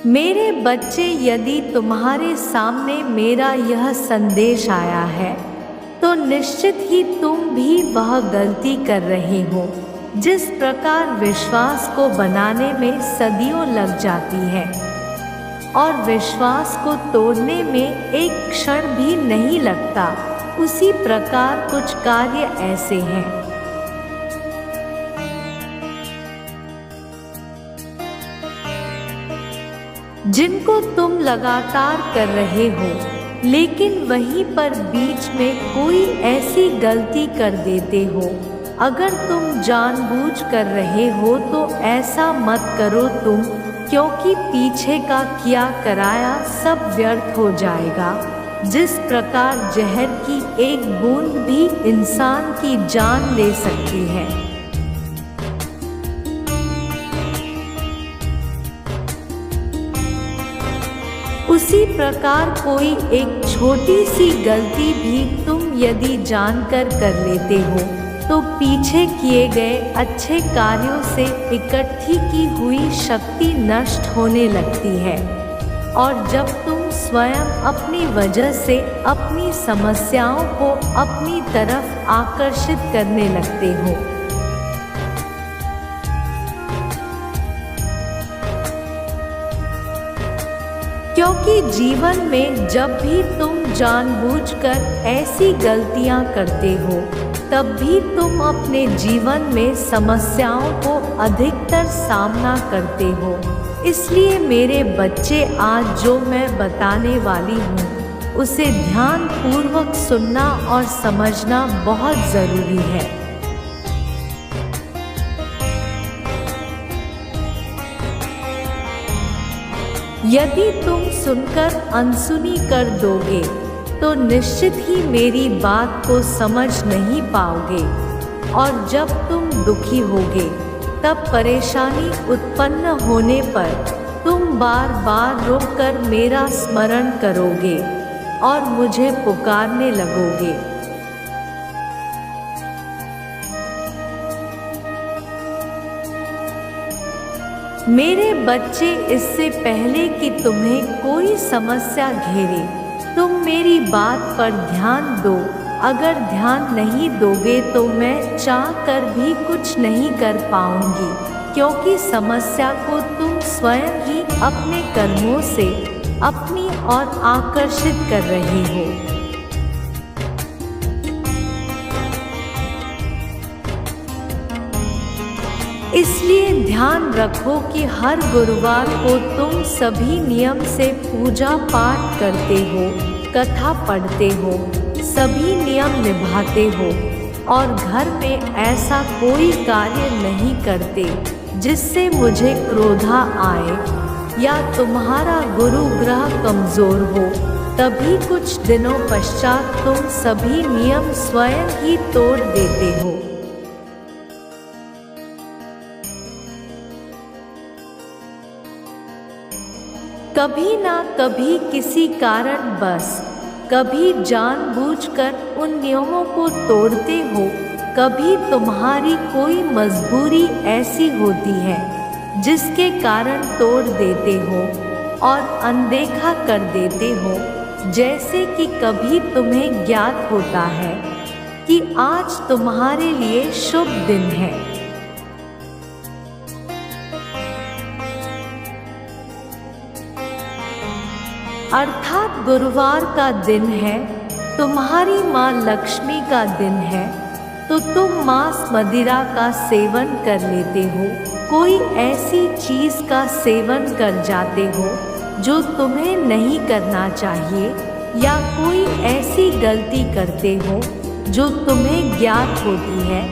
मेरे बच्चे, यदि तुम्हारे सामने मेरा यह संदेश आया है तो निश्चित ही तुम भी वह गलती कर रहे हो जिस प्रकार विश्वास को बनाने में सदियों लग जाती है और विश्वास को तोड़ने में एक क्षण भी नहीं लगता। उसी प्रकार कुछ कार्य ऐसे हैं जिनको तुम लगातार कर रहे हो, लेकिन वहीं पर बीच में कोई ऐसी गलती कर देते हो। अगर तुम जानबूझ कर रहे हो तो ऐसा मत करो तुम, क्योंकि पीछे का किया कराया सब व्यर्थ हो जाएगा। जिस प्रकार जहर की एक बूंद भी इंसान की जान ले सकती है, उसी प्रकार कोई एक छोटी सी गलती भी तुम यदि जानकर कर लेते हो तो पीछे किए गए अच्छे कार्यों से इकट्ठी की हुई शक्ति नष्ट होने लगती है। और जब तुम स्वयं अपनी वजह से अपनी समस्याओं को अपनी तरफ आकर्षित करने लगते हो, क्योंकि जीवन में जब भी तुम जानबूझकर ऐसी गलतियां करते हो तब भी तुम अपने जीवन में समस्याओं को अधिकतर सामना करते हो। इसलिए मेरे बच्चे, आज जो मैं बताने वाली हूँ उसे ध्यान पूर्वक सुनना और समझना बहुत ज़रूरी है। यदि तुम सुनकर अनसुनी कर दोगे तो निश्चित ही मेरी बात को समझ नहीं पाओगे, और जब तुम दुखी होगे तब परेशानी उत्पन्न होने पर तुम बार बार रोककर मेरा स्मरण करोगे और मुझे पुकारने लगोगे। मेरे बच्चे, इससे पहले कि तुम्हें कोई समस्या घेरे तुम मेरी बात पर ध्यान दो। अगर ध्यान नहीं दोगे तो मैं चाह कर भी कुछ नहीं कर पाऊंगी, क्योंकि समस्या को तुम स्वयं ही अपने कर्मों से अपनी ओर आकर्षित कर रहे हो। इसलिए ध्यान रखो कि हर गुरुवार को तुम सभी नियम से पूजा पाठ करते हो, कथा पढ़ते हो, सभी नियम निभाते हो और घर में ऐसा कोई कार्य नहीं करते जिससे मुझे क्रोधा आए या तुम्हारा गुरु ग्रह कमजोर हो। तभी कुछ दिनों पश्चात तुम सभी नियम स्वयं ही तोड़ देते हो। कभी ना कभी किसी कारण बस, कभी जानबूझकर उन नियमों को तोड़ते हो, कभी तुम्हारी कोई मजबूरी ऐसी होती है जिसके कारण तोड़ देते हो और अनदेखा कर देते हो। जैसे कि कभी तुम्हें ज्ञात होता है कि आज तुम्हारे लिए शुभ दिन है, अर्थात गुरुवार का दिन है, तुम्हारी माँ लक्ष्मी का दिन है, तो तुम मांस मदिरा का सेवन कर लेते हो, कोई ऐसी चीज़ का सेवन कर जाते हो जो तुम्हें नहीं करना चाहिए, या कोई ऐसी गलती करते हो जो तुम्हें ज्ञात होती है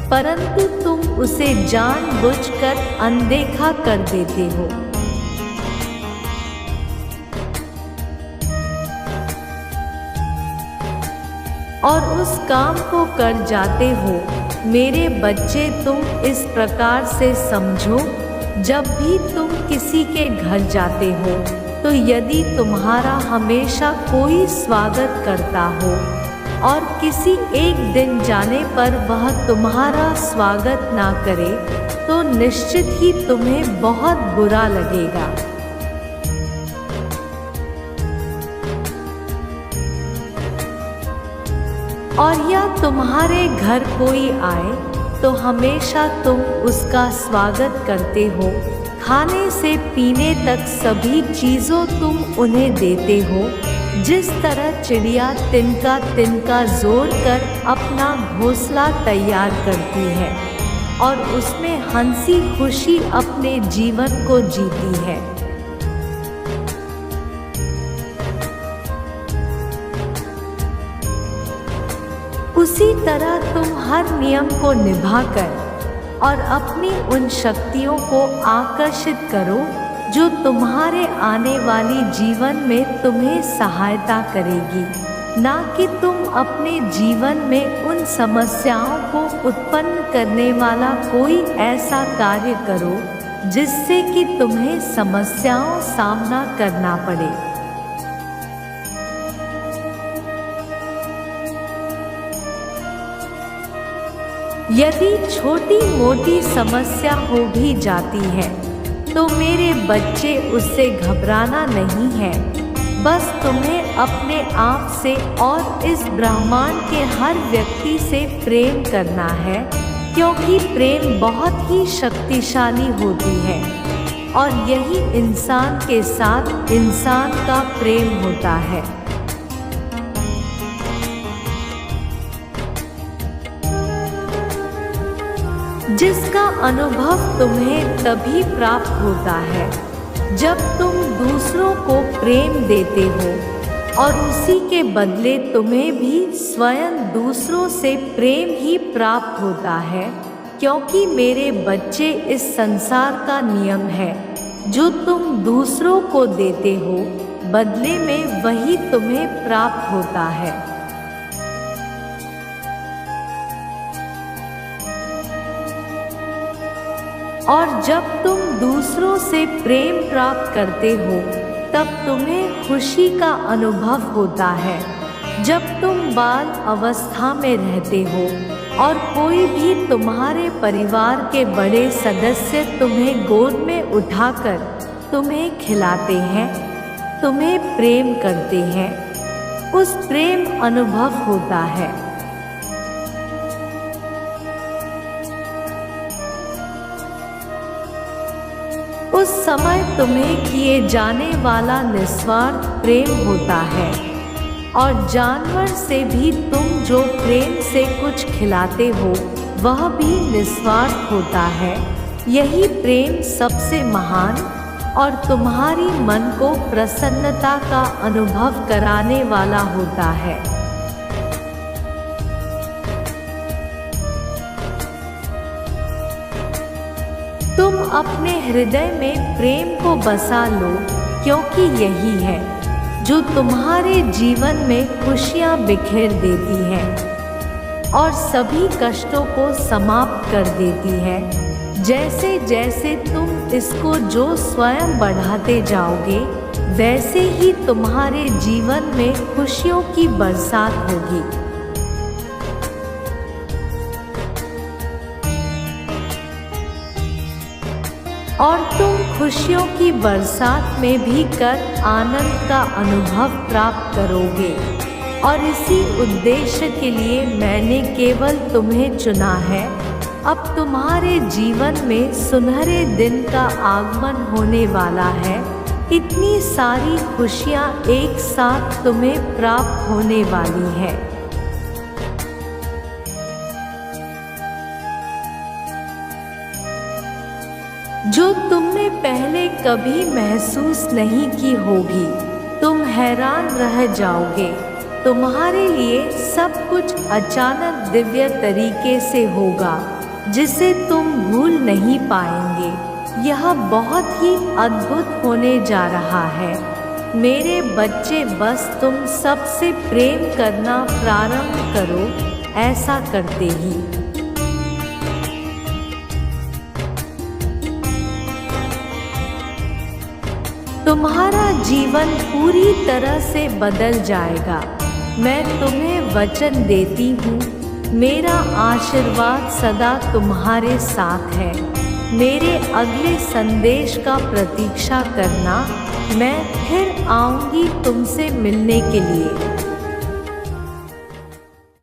परंतु तुम उसे जानबूझकर अनदेखा कर देते हो। और उस काम को कर जाते हो। मेरे बच्चे, तुम इस प्रकार से समझो, जब भी तुम किसी के घर जाते हो तो यदि तुम्हारा हमेशा कोई स्वागत करता हो और किसी एक दिन जाने पर वह तुम्हारा स्वागत ना करे तो निश्चित ही तुम्हें बहुत बुरा लगेगा। और या तुम्हारे घर कोई आए तो हमेशा तुम उसका स्वागत करते हो। खाने से पीने तक सभी चीज़ों तुम उन्हें देते हो। जिस तरह चिड़िया तिनका तिनका जोड़ कर अपना घोंसला तैयार करती है और उसमें हंसी खुशी अपने जीवन को जीती है। उसी तरह तुम हर नियम को निभाकर और अपनी उन शक्तियों को आकर्षित करो जो तुम्हारे आने वाली जीवन में तुम्हें सहायता करेगी, ना कि तुम अपने जीवन में उन समस्याओं को उत्पन्न करने वाला कोई ऐसा कार्य करो जिससे कि तुम्हें समस्याओं सामना करना पड़े। यदि छोटी मोटी समस्या हो भी जाती है तो मेरे बच्चे उससे घबराना नहीं है। बस तुम्हें अपने आप से और इस ब्रह्मांड के हर व्यक्ति से प्रेम करना है, क्योंकि प्रेम बहुत ही शक्तिशाली होती है और यही इंसान के साथ इंसान का प्रेम होता है। जिसका अनुभव तुम्हें तभी प्राप्त होता है जब तुम दूसरों को प्रेम देते हो और उसी के बदले तुम्हें भी स्वयं दूसरों से प्रेम ही प्राप्त होता है, क्योंकि मेरे बच्चे इस संसार का नियम है, जो तुम दूसरों को देते हो बदले में वही तुम्हें प्राप्त होता है। और जब तुम दूसरों से प्रेम प्राप्त करते हो तब तुम्हें खुशी का अनुभव होता है। जब तुम बाल अवस्था में रहते हो और कोई भी तुम्हारे परिवार के बड़े सदस्य तुम्हें गोद में उठाकर तुम्हें खिलाते हैं, तुम्हें प्रेम करते हैं, उस प्रेम अनुभव होता है। उस समय तुम्हें किए जाने वाला निस्वार्थ प्रेम होता है और जानवर से भी तुम जो प्रेम से कुछ खिलाते हो वह भी निस्वार्थ होता है। यही प्रेम सबसे महान और तुम्हारी मन को प्रसन्नता का अनुभव कराने वाला होता है। तुम अपने हृदय में प्रेम को बसा लो, क्योंकि यही है जो तुम्हारे जीवन में खुशियां बिखेर देती है और सभी कष्टों को समाप्त कर देती है। जैसे जैसे तुम इसको जो स्वयं बढ़ाते जाओगे, वैसे ही तुम्हारे जीवन में खुशियों की बरसात होगी। और तुम खुशियों की बरसात में भी कर आनंद का अनुभव प्राप्त करोगे। और इसी उद्देश्य के लिए मैंने केवल तुम्हें चुना है। अब तुम्हारे जीवन में सुनहरे दिन का आगमन होने वाला है। इतनी सारी खुशियाँ एक साथ तुम्हें प्राप्त होने वाली हैं। जो तुमने पहले कभी महसूस नहीं की होगी। तुम हैरान रह जाओगे। तुम्हारे लिए सब कुछ अचानक दिव्य तरीके से होगा, जिसे तुम भूल नहीं पाएंगे। यह बहुत ही अद्भुत होने जा रहा है। मेरे बच्चे, बस तुम सबसे प्रेम करना प्रारंभ करो। ऐसा करते ही तुम्हारा जीवन पूरी तरह से बदल जाएगा। मैं तुम्हें वचन देती हूँ, मेरा आशीर्वाद सदा तुम्हारे साथ है। मेरे अगले संदेश का प्रतीक्षा करना। मैं फिर आऊँगी तुमसे मिलने के लिए।